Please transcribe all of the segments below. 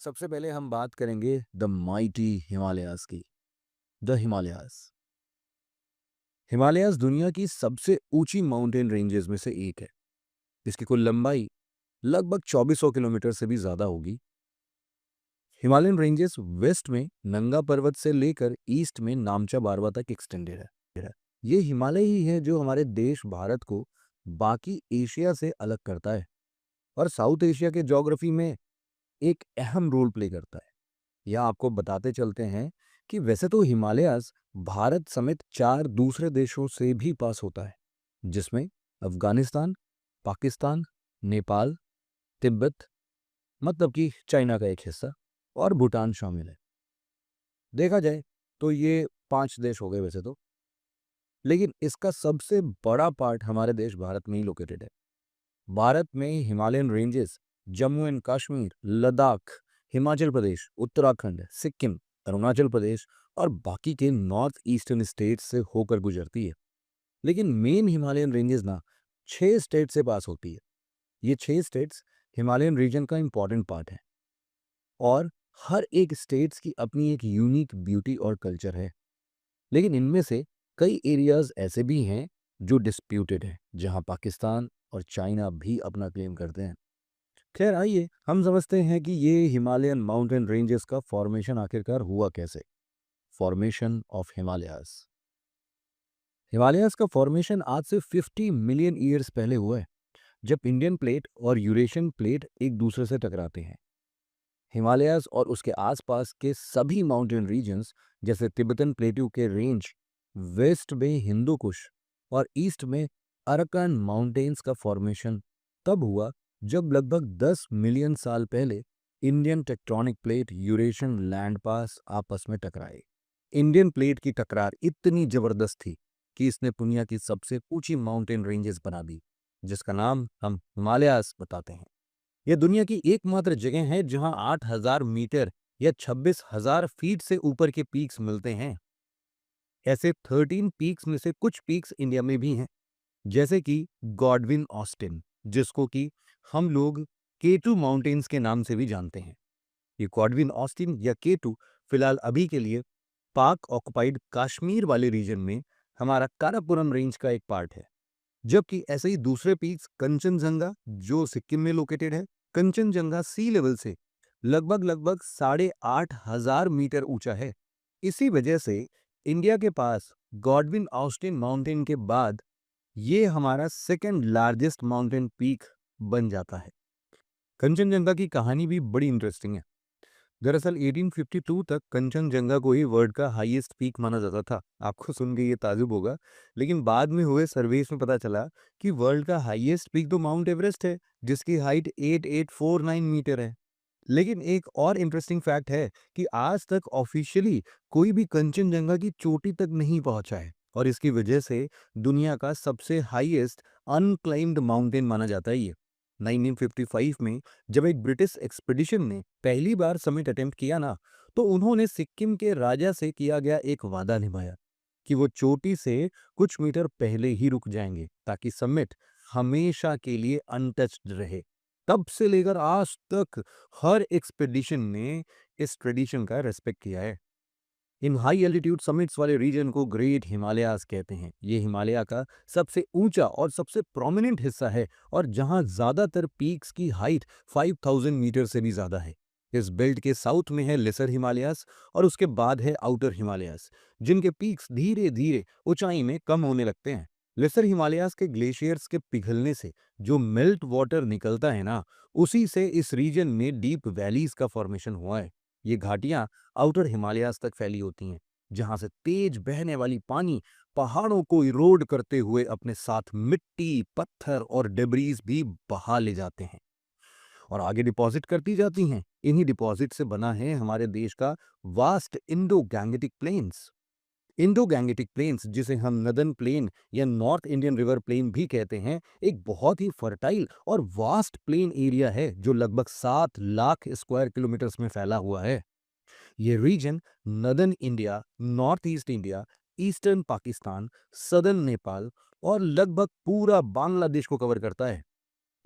सबसे पहले हम बात करेंगे द माइटी हिमालयाज की। द हिमालयाज हिमालयाज दुनिया की सबसे ऊंची माउंटेन रेंजेस में से एक है। इसकी कुल लंबाई लगभग 2400 किलोमीटर से भी ज्यादा होगी। हिमालयन रेंजेस वेस्ट में नंगा पर्वत से लेकर ईस्ट में नामचा बारवा तक एक्सटेंडेड है। ये हिमालय ही है जो हमारे देश भारत को बाकी एशिया से अलग करता है और साउथ एशिया के ज्योग्राफी में एक अहम रोल प्ले करता है। यह आपको बताते चलते हैं कि वैसे तो हिमालयाज भारत समेत 4 दूसरे देशों से भी पास होता है, जिसमें अफगानिस्तान, पाकिस्तान, नेपाल, तिब्बत मतलब कि चाइना का एक हिस्सा और भूटान शामिल है। देखा जाए तो ये 5 देश हो गए वैसे तो, लेकिन इसका सबसे बड़ा पार्ट हमारे देश भारत में ही लोकेटेड है। भारत में Himalayan ranges Jammu and Kashmir, Ladakh, Himachal Pradesh, Uttarakhand, Sikkim, Arunachal Pradesh और बाकी के नॉर्थ ईस्टर्न स्टेट से होकर गुजरती है। लेकिन मेन हिमालयन रेंजेस ना 6 स्टेट से पास होती है। ये 6 स्टेट्स हिमालयन रीजन का इंपॉर्टेंट पार्ट है और हर एक स्टेट्स की अपनी एक यूनिक ब्यूटी और कल्चर है। लेकिन इनमें से कई एरियाज ऐसे भी हैं जो डिस्प्यूटेड हैं, जहां पाकिस्तान और चाइना भी अपना क्लेम करते हैं। खैर आइए हम समझते हैं कि ये हिमालयन माउंटेन रेंजेस का फॉर्मेशन आखिरकार हुआ कैसे। Formation of Himalayas. हिमालयाज का फॉर्मेशन आज से 50 मिलियन ईयर्स पहले हुआ है, जब इंडियन प्लेट और यूरेशियन प्लेट एक दूसरे से टकराते हैं। हिमालयाज और उसके आसपास के सभी माउंटेन रीजन्स जैसे तिब्बतन प्लेट्यू के रेंज, वेस्ट में हिंदू कुश और ईस्ट में अरकान माउंटेन्स का फॉर्मेशन तब हुआ जब लगभग 10 मिलियन साल पहले Indian tectonic plate Eurasian landmass आपस में टकराए। इंडियन प्लेट की टकरार इतनी जबरदस्त थी कि इसने दुनिया की सबसे ऊंची माउंटेन रेंजेस बना दी, जिसका नाम हम हिमालयाज बताते हैं। यह दुनिया की एकमात्र जगह है जहां 8,000 मीटर या 26,000 फीट से ऊपर के पीक्स मिलते हैं। ऐसे 13 पीक्स में से कुछ पीक्स इंडिया में भी हैं, जैसे कि गॉडविन ऑस्टिन, जिसको कि हम लोग केटू माउंटेन्स के नाम से भी जानते हैं। ये गॉडविन ऑस्टिन या केटू फिलहाल अभी के लिए पाक ऑक्युपाइड कश्मीर वाले रीजन में हमारा काराकोरम रेंज का एक पार्ट है। जबकि ऐसे ही दूसरे पीक्स कंचनजंगा जो सिक्किम में लोकेटेड है। कंचनजंगा सी लेवल से लगभग लगभग 8,500 मीटर ऊंचा है। इसी वजह से इंडिया के पास गॉडविन ऑस्टिन माउंटेन के बाद ये हमारा सेकेंड लार्जेस्ट माउंटेन पीक बन जाता है। कंचनजंगा की कहानी भी बड़ी इंटरेस्टिंग है। दरअसल 1852 तक कंचनजंगा को ही वर्ल्ड का हाईएस्ट पीक माना जाता था। आपको सुन के ये ताजुब होगा, लेकिन बाद में हुए सर्वेस में पता चला कि वर्ल्ड का हाईएस्ट पीक तो माउंट एवरेस्ट है, जिसकी हाइट 8849 मीटर है। लेकिन एक और इंटरेस्टिंग फैक्ट है कि आज तक ऑफिशियली कोई भी कंचनजंगा की चोटी तक नहीं पहुंचा है और इसकी वजह से दुनिया का सबसे हाईएस्ट अनक्लाइम्ड माउंटेन माना जाता है ये। 1955 में जब एक ब्रिटिश एक्सपीडिशन ने पहली बार समिट अटेम्प्ट किया ना, तो उन्होंने सिक्किम के राजा से किया गया एक वादा निभाया कि वो चोटी से कुछ मीटर पहले ही रुक जाएंगे ताकि समिट हमेशा के लिए अनटच्ड रहे। तब से लेकर आज तक हर एक्सपीडिशन ने इस ट्रेडिशन का रेस्पेक्ट किया है। इन हाई एल्टीट्यूड समिट्स वाले रीजन को ग्रेट हिमालयाज कहते हैं। ये हिमालय का सबसे ऊंचा और सबसे प्रोमिनेंट हिस्सा है और जहां ज्यादातर पीक्स की हाइट 5000 मीटर से भी ज्यादा है। इस बेल्ट के साउथ में है लेसर हिमालयाज और उसके बाद है आउटर हिमालयाज, जिनके पीक्स धीरे धीरे ऊंचाई में कम होने लगते हैं। लेसर हिमालयाज के ग्लेशियर्स के पिघलने से जो मेल्ट वाटर निकलता है ना, उसी से इस रीजन में डीप वैलीज का फॉर्मेशन हुआ है। ये घाटियां आउटर हिमालयाज तक फैली होती हैं, जहां से तेज बहने वाली पानी पहाड़ों को इरोड करते हुए अपने साथ मिट्टी, पत्थर और डेब्रीज भी बहा ले जाते हैं और आगे डिपॉजिट करती जाती हैं। इन्हीं डिपॉजिट से बना है हमारे देश का vast Indo Gangetic plains. Indo Gangetic plains, जिसे हम नदन प्लेन या नॉर्थ इंडियन रिवर प्लेन भी कहते हैं, एक बहुत ही फर्टाइल और वास्ट प्लेन एरिया है जो लगभग 7 लाख स्क्वायर किलोमीटर्स में फैला हुआ है। ये region northern India, north east India, eastern Pakistan, southern Nepal और लगभग पूरा बांग्लादेश को कवर करता है।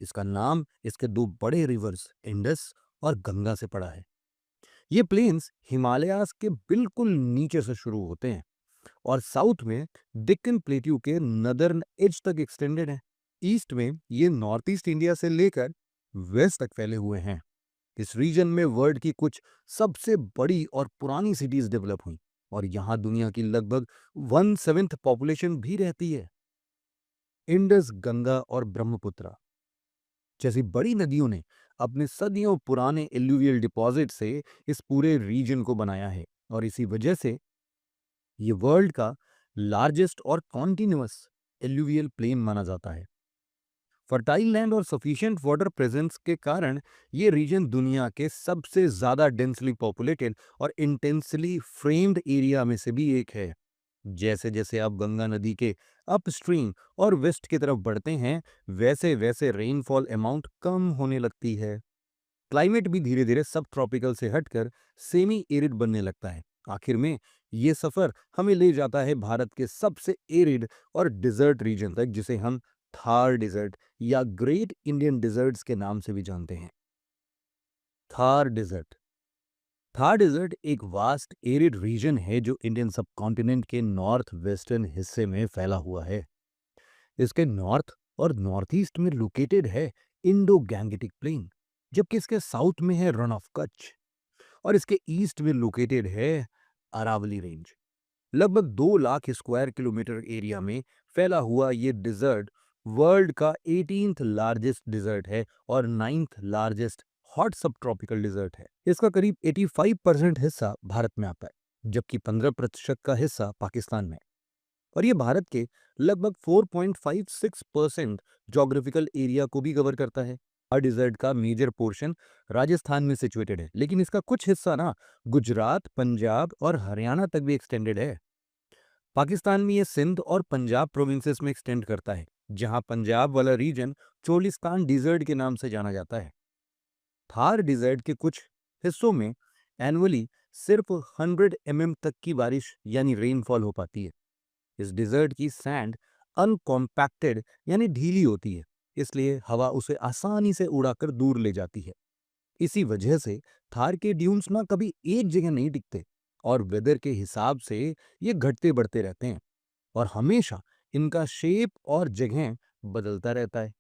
इसका नाम इसके दो बड़े रिवर्स इंडस और गंगा से पड़ा है। ये प्लेन्स हिमालयाज के बिल्कुल नीचे से शुरू होते हैं और साउथ में डेक्कन प्लेट्यू के नदर्न एज तक एक्सटेंडेड है। ईस्ट में ये नॉर्थ ईस्ट इंडिया से लेकर वेस्ट तक फैले हुए हैं। इस रीजन में वर्ल्ड की कुछ सबसे बड़ी और पुरानी सिटीज डेवलप हुई और यहाँ दुनिया की लगभग 1/7 पॉपुलेशन भी रहती है। इंडस, गंगा और ब्रह्मपुत्र जैसी बड़ी नदियों ने अपने सदियों पुराने एल्यूवियल डिपॉजिट से इस पूरे रीजन को बनाया है और इसी वजह से ये वर्ल्ड का लार्जेस्ट और कॉन्टिन्यूअस एल्यूवियल प्लेन माना जाता है। फर्टाइल लैंड और सफिशिएंट वाटर प्रेजेंस के कारण ये रीजन दुनिया के सबसे ज्यादा डेंसली पॉपुलेटेड और इंटेंसली फ्रेम्ड एरिया में से भी एक है। जैसे जैसे आप गंगा नदी के अपस्ट्रीम और वेस्ट की तरफ बढ़ते हैं, वैसे वैसे रेनफॉल अमाउंट कम होने लगती है। क्लाइमेट भी धीरे धीरे सब ट्रॉपिकल से हटकर सेमी एरिड बनने लगता है। आखिर में ये सफर हमें ले जाता है भारत के सबसे एरिड और डिजर्ट रीजन तक, जिसे हम थार डिजर्ट या ग्रेट इंडियन डिजर्ट्स के नाम से भी जानते हैं। थार डिजर्ट थार डिजर्ट एक वास्ट एरिड रीजन है जो इंडियन सबकॉन्टिनेंट के नॉर्थ वेस्टर्न हिस्से में फैला हुआ है। इसके नॉर्थ और नॉर्थ ईस्ट में लोकेटेड है इंडो गैंगेटिक प्लेन, जबकि इसके साउथ में है रन ऑफ कच्छ और इसके ईस्ट में लोकेटेड है अरावली रेंज। लगभग 2 लाख स्क्वायर किलोमीटर एरिया में फैला हुआ ये डिजर्ट वर्ल्ड का 18th लार्जेस्ट डिजर्ट है और 9th लार्जेस्ट हॉट सब ट्रॉपिकल डिजर्ट है। इसका करीब 85% हिस्सा भारत में आता है, जबकि 15% का हिस्सा पाकिस्तान में। और ये भारत के लगभग 4.56% ज्योग्राफिकल एरिया को भी कवर करता है। हर डिजर्ट का मेजर पोर्शन राजस्थान में सिचुएटेड है, लेकिन इसका कुछ हिस्सा ना गुजरात, पंजाब और हरियाणा तक भी एक्सटेंडेड है। पाकिस्तान में ये सिंध और पंजाब प्रोविंसेस में एक्सटेंड करता है, जहां पंजाब वाला रीजन चोलिस्तान डिजर्ट के नाम से जाना जाता है। थार डिजर्ट के कुछ हिस्सों में एनुअली सिर्फ 100 तक की बारिश यानी रेनफॉल हो पाती है। इस डिजर्ट की सैंड अनकॉम्पैक्टेड यानी ढीली होती है, इसलिए हवा उसे आसानी से उड़ाकर दूर ले जाती है। इसी वजह से थार के ड्यून्स ना कभी एक जगह नहीं टिकते और वेदर के हिसाब से ये घटते बढ़ते रहते हैं और हमेशा इनका शेप और जगह बदलता रहता है।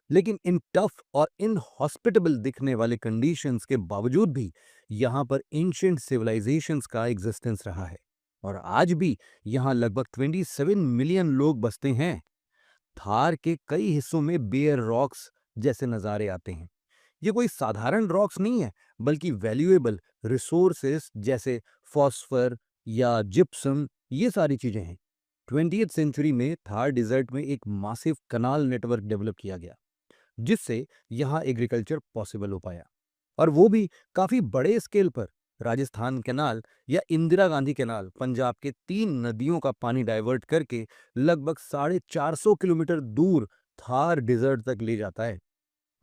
लेकिन इन टफ और इनहॉस्पिटेबल दिखने वाले कंडीशंस के बावजूद भी यहाँ पर एंशिएंट सिविलाइजेशंस का एग्जिस्टेंस रहा है और आज भी यहाँ लगभग 27 मिलियन लोग बसते हैं। थार के कई हिस्सों में बेयर रॉक्स जैसे नज़ारे आते हैं। ये कोई साधारण रॉक्स नहीं है, बल्कि वैल्यूएबल रिसोर्सेस जैसे फॉस्फर या जिप्सम, ये सारी चीजें हैं। 20th सेंचुरी में थार डिजर्ट में एक मासिव कनाल नेटवर्क डेवलप किया गया, जिससे यहाँ एग्रीकल्चर पॉसिबल हो पाया और वो भी काफी बड़े स्केल पर। राजस्थान कैनाल या इंदिरा गांधी कैनाल पंजाब के 3 नदियों का पानी डाइवर्ट करके लगभग 450 किलोमीटर दूर थार डिजर्ट तक ले जाता है।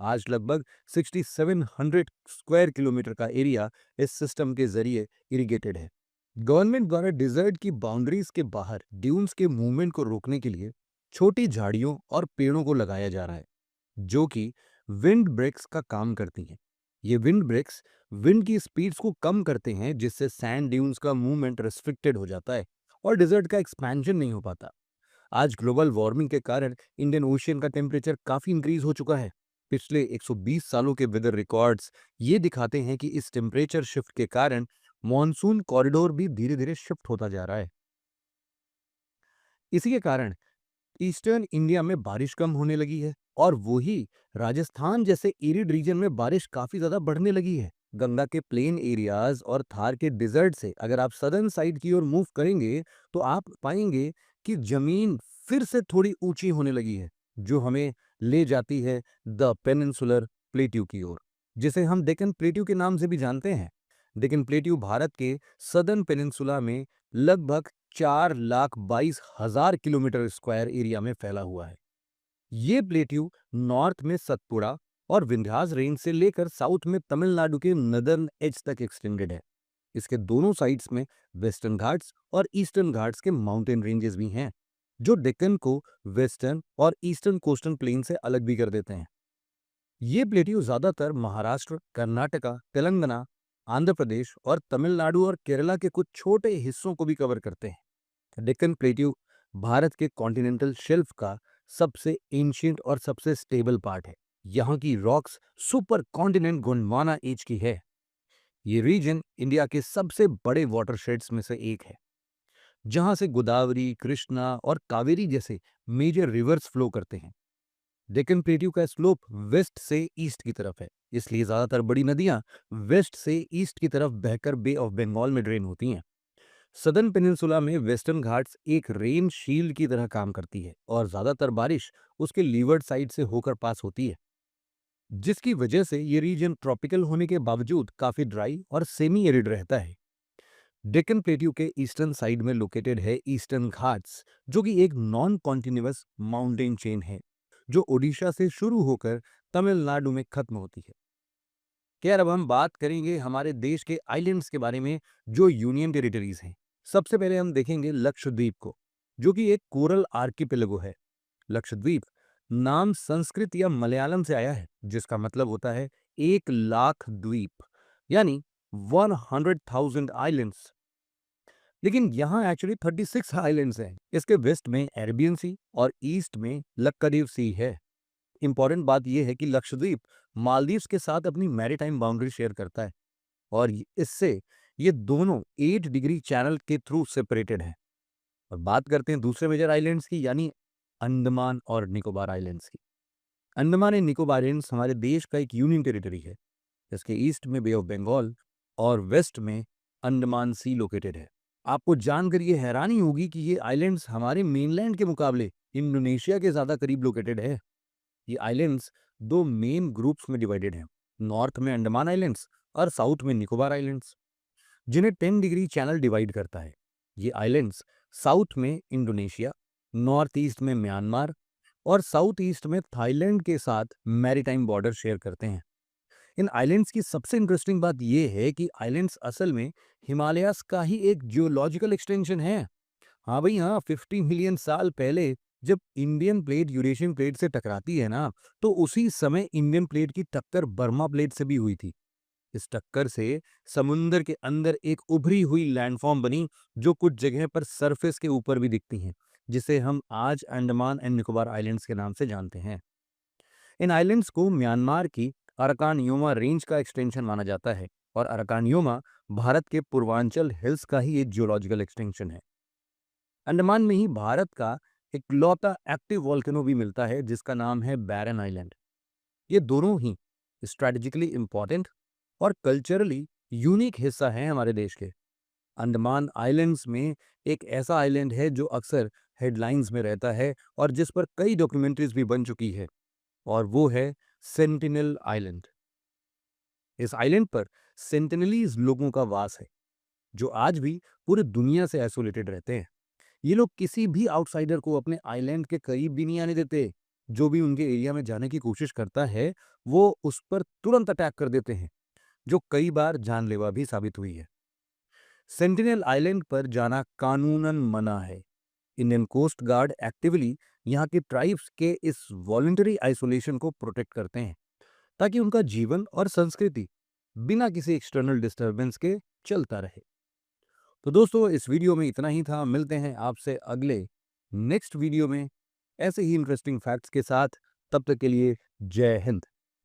आज लगभग 6700 स्क्वायर किलोमीटर का एरिया इस सिस्टम के जरिए इरिगेटेड है। गवर्नमेंट द्वारा डिजर्ट की बाउंड्रीज के बाहर ड्यून्स के मूवमेंट को रोकने के लिए छोटी झाड़ियों और पेड़ों को लगाया जा रहा है, जो कि विंड ब्रेक्स का काम करती हैं। ये विंड ब्रेक्स विंड की स्पीड्स को कम करते हैं, जिससे सैंड ड्यून्स का मूवमेंट रिस्ट्रिक्टेड हो जाता है और डिजर्ट का एक्सपेंशन नहीं हो पाता। आज ग्लोबल वार्मिंग के कारण इंडियन ओशियन का टेम्परेचर काफी इंक्रीज हो चुका है। पिछले 120 सालों के वेदर रिकॉर्ड्स ये दिखाते हैं कि इस टेम्परेचर शिफ्ट के कारण मॉनसून कॉरिडोर भी धीरे धीरे शिफ्ट होता जा रहा है। इसी के कारण ईस्टर्न इंडिया में बारिश कम होने लगी है और वही राजस्थान जैसे एरिड रीजन में बारिश काफी ज्यादा बढ़ने लगी है। गंगा के प्लेन एरियाज और थार के डिजर्ट से अगर आप सदर्न साइड की ओर मूव करेंगे तो आप पाएंगे कि जमीन फिर से थोड़ी ऊंची होने लगी है, जो हमें ले जाती है द पेनिनसुलर प्लेट्यू की ओर, जिसे हम डेक्कन प्लेट्यू के नाम से भी जानते हैं। डेक्कन प्लेट्यू भारत के सदर्न पेनिनसुला में लगभग 4,22,000 किलोमीटर स्क्वायर एरिया में फैला हुआ है। ये प्लेट्यू नॉर्थ में सतपुड़ा और विंध्यास रेंज से लेकर साउथ में तमिलनाडु के नदर्न एज तक एक्सटेंडेड है। इसके दोनों साइड्स में वेस्टर्न घाट्स और ईस्टर्न घाट्स के माउंटेन रेंजेस भी हैं, जो डेक्कन को वेस्टर्न और ईस्टर्न कोस्टल प्लेन से अलग भी कर देते हैं। ये प्लेट्यू ज्यादातर महाराष्ट्र, कर्नाटका, तेलंगाना आंध्र प्रदेश और तमिलनाडु और केरला के कुछ छोटे हिस्सों को भी कवर करते हैं। डेक्कन प्लेट्यू भारत के कॉन्टिनेंटल शेल्फ का सबसे एंशियंट और सबसे स्टेबल पार्ट है। यहाँ की rocks super continent Gondwana age की है। ये रीजन इंडिया के सबसे बड़े वाटरशेड्स में से एक है, जहां से गोदावरी, कृष्णा और कावेरी जैसे मेजर रिवर्स फ्लो करते हैं। डेक्कन प्लेट्यू का स्लोप वेस्ट से ईस्ट की तरफ है, इसलिए ज्यादातर बड़ी नदियां वेस्ट से ईस्ट की तरफ बहकर बे ऑफ बंगाल में ड्रेन होती हैं। सदर्न पेनिनसुला में वेस्टर्न घाट्स एक रेन शील्ड की तरह काम करती है और ज्यादातर बारिश उसके लीवर्ड साइड से होकर पास होती है, जिसकी वजह से ये रीजन ट्रॉपिकल होने के बावजूद काफी ड्राई और सेमी एरिड रहता है। डेक्कन प्लेट्यू के ईस्टर्न साइड में लोकेटेड है ईस्टर्न घाट्स, जो कि एक नॉन कॉन्टिन्यूअस माउंटेन चेन है जो ओडिशा से शुरू होकर तमिलनाडु में खत्म होती है। खैर, अब हम बात करेंगे हमारे देश के आइलैंड्स के बारे में जो यूनियन टेरिटरीज हैं। सबसे पहले हम देखेंगे लक्षद्वीप को, जो कि एक कोरल आर्किपेलगो है। लक्षद्वीप नाम संस्कृत या मलयालम से आया है, जिसका मतलब होता है 1 लाख द्वीप, यानी 100,000 आइलैंड्स। लेकिन यहाँ एक्चुअली 36 आइलैंड्स हैं। इसके वेस्ट में अरेबियन सी और ईस्ट में लक्कादीव सी है। इंपॉर्टेंट बात यह है कि लक्षद्वीप मालदीव्स के साथ अपनी मैरीटाइम बाउंड्री शेयर करता है और इससे ये दोनों 8 डिग्री चैनल के थ्रू सेपरेटेड हैं। और बात करते हैं दूसरे मेजर आइलैंड्स की, यानी अंडमान और निकोबार आइलैंड्स की। अंडमान एंड निकोबार आइलैंड्स हमारे देश का एक यूनियन टेरिटरी है। इसके ईस्ट में बे ऑफ बंगाल और वेस्ट में अंडमान सी लोकेटेड है। आपको जानकर ये हैरानी होगी कि ये आइलैंड्स हमारे मेनलैंड के मुकाबले इंडोनेशिया के ज्यादा करीब लोकेटेड है। ये आइलैंड्स दो मेन ग्रुप्स में डिवाइडेड हैं, नॉर्थ में अंडमान आइलैंड्स और साउथ में निकोबार आइलैंड्स, जिन्हें 10 डिग्री चैनल डिवाइड करता है। ये आइलैंड्स साउथ में इंडोनेशिया, नॉर्थ ईस्ट में म्यांमार और साउथ ईस्ट में थाईलैंड के साथ मैरीटाइम बॉर्डर शेयर करते हैं। इन आइलैंड्स की सबसे इंटरेस्टिंग बात यह है कि आइलैंड्स असल में हिमालयास का ही एक जियोलॉजिकल एक्सटेंशन है। हाँ भाई हाँ, 50 मिलियन साल पहले जब इंडियन प्लेट यूरेशियन प्लेट से टकराती है ना, तो उसी समय इंडियन प्लेट की टक्कर बर्मा प्लेट से भी हुई थी। इस टक्कर से समुंदर के अंदर एक उभरी हुई लैंडफॉर्म बनी, जो कुछ जगह पर सरफेस के ऊपर भी दिखती हैं, जिसे हम आज अंडमान एंड निकोबार आइलैंड्स के नाम से जानते हैं। इन आइलैंड्स को म्यांमार की अराकान योमा रेंज का एक्सटेंशन माना जाता है और अराकान योमा भारत के पूर्वांचल हिल्स का ही एक जियोलॉजिकल एक्सटेंशन है। अंडमान में ही भारत का इकलौता एक्टिव वॉल्केनो भी मिलता है, जिसका नाम है बैरन आइलैंड। ये दोनों ही स्ट्रैटेजिकली इंपॉर्टेंट और कल्चरली यूनिक हिस्सा है हमारे देश के। अंडमान आइलैंड्स में एक ऐसा आइलैंड है जो अक्सर हेडलाइंस में रहता है और जिस पर कई डॉक्यूमेंट्रीज भी बन चुकी है, और वो है सेंटिनल आइलैंड। इस आइलैंड पर सेंटिनलीज लोगों का वास है, जो आज भी पूरी दुनिया से आइसोलेटेड रहते हैं। ये लोग किसी भी आउटसाइडर को अपने आइलैंड के करीब भी नहीं आने देते। जो भी उनके एरिया में जाने की कोशिश करता है, वो उस पर तुरंत अटैक कर देते हैं, जो कई बार जानलेवा भी साबित हुई है। सेंटिनल आइलैंड पर जाना कानूनन मना है। इंडियन कोस्ट गार्ड एक्टिवली यहाँ के ट्राइब्स के इस वॉलंटरी आइसोलेशन को प्रोटेक्ट करते हैं, ताकि उनका जीवन और संस्कृति बिना किसी एक्सटर्नल डिस्टरबेंस के चलता रहे। तो दोस्तों, इस वीडियो में इतना ही था। मिलते हैं आपसे अगले नेक्स्ट वीडियो में ऐसे ही इंटरेस्टिंग फैक्ट्स के साथ। तब तक के लिए जय हिंद।